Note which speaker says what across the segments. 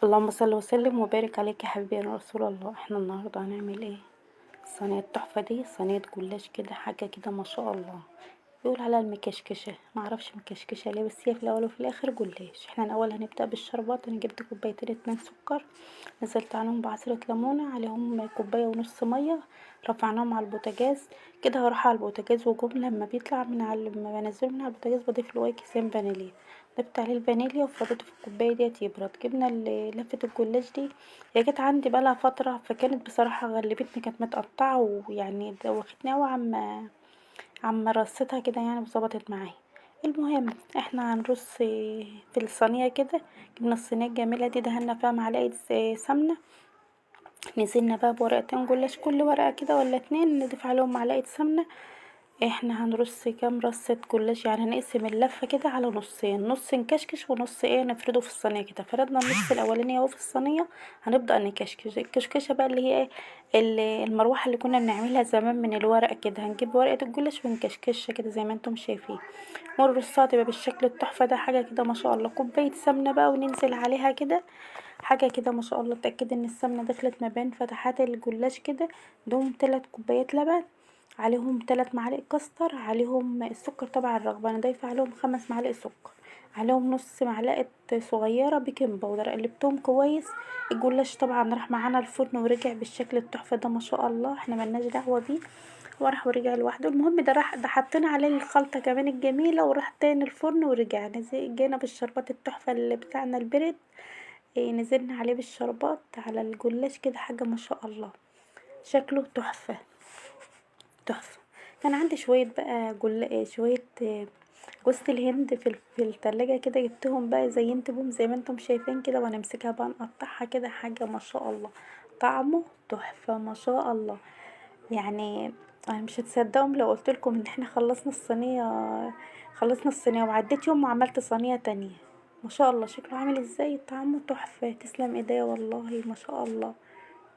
Speaker 1: اللهم صل وسلم وبارك عليك يا حبيبي يا رسول الله. احنا النهارده هنعمل ايه؟ الصينيه التحفه دي صينيه جلاش كده، حاجه كده ما شاء الله. بيقول عليها المكشكشه، معرفش مكشكشه ليه، بس هي في الاول وفي الاخر جلاش. احنا الاول هنبدا بالشربات. انا جبت كوبايتين 2 سكر، نزلت عليهم بعصره ليمونه، عليهم كوبايه ونص ميه، رفعناهم على البوتاجاز. كده هروح على البوتاجاز، وجم لما بيطلع من على لما بنزله من على البوتاجاز بضيف له كيسين فانيليا. ضفت عليه الفانيليا وفضيته في الكوبايه ديت يبرد. جبنا لفه الجلاش دي، هي كانت عندي بقالها فتره، فكانت بصراحه غلبتني، كانت متقطعه ويعني دوختني اوي. عم رصيتها كده يعني وظبطت معايا. المهم احنا هنرص في الصينيه كده. جبنا الصينيه الجميله دي، دهنا فيها معلقه سمنه. نزلنا بقى بورقتين جلاش، كل ورقه كده ولا اتنين نضيف عليهم معلقه سمنه. احنا هنرص كام رصة جلاش، يعني هنقسم اللفة كده على نصين، نص نكشكش ونص نفرده في الصينية. كده فردنا النص الاولاني اهو في الصينية. هنبدأ نكشكش الكشكشة بقى اللي هي المروحة اللي كنا بنعملها زمان من الورق كده. هنجيب ورقة الجلاش ونكشكشها كده زي ما انتم شايفين، ونرصها تبقى بالشكل التحفة ده. حاجة كده ما شاء الله. كوباية سمنة بقى وننزل عليها كده، حاجة كده ما شاء الله. اتأكد ان السمنة دخلت ما بين فتحات الجلاش كده. دوم 3 كوبايات لبن، عليهم 3 معالق كاستر، عليهم السكر طبعا الرغبة، انا ضايفة عليهم 5 معالق سكر، عليهم نص معلقة صغيرة بيكنج باودر. قلبتهم كويس. الجلاش طبعا راح معانا الفرن ورجع بالشكل التحفة ده ما شاء الله. احنا ملناش دعوة بيه، وراح ورجع لوحده. المهم ده راح، ده حطينا عليه الخلطة كمان الجميلة، وراح تاني الفرن ورجع. جينا بالشربات التحفة اللي بتاعنا البرد. نزلنا عليه بالشربات على الجلاش كده، حاجة ما شاء الله، شكله تحفة تحفة. كان عندي شوية بقى شوية جوز الهند في التلاجة كده، جبتهم بقى زينت بهم زي ما انتم شايفين كده، ونمسكها بقى نقطعها كده، حاجة ما شاء الله، طعمه تحفة ما شاء الله. يعني انا مش هتصدقوا لو قلتلكم ان احنا خلصنا الصينية وعديت يوم وعملت صينية تانية. ما شاء الله شكله عامل ازاي، طعمه تحفة. تسلم ايديا والله ما شاء الله.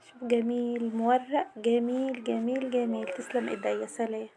Speaker 1: شوف جميل مورق، جميل جميل جميل. تسلم ايديا. سلام.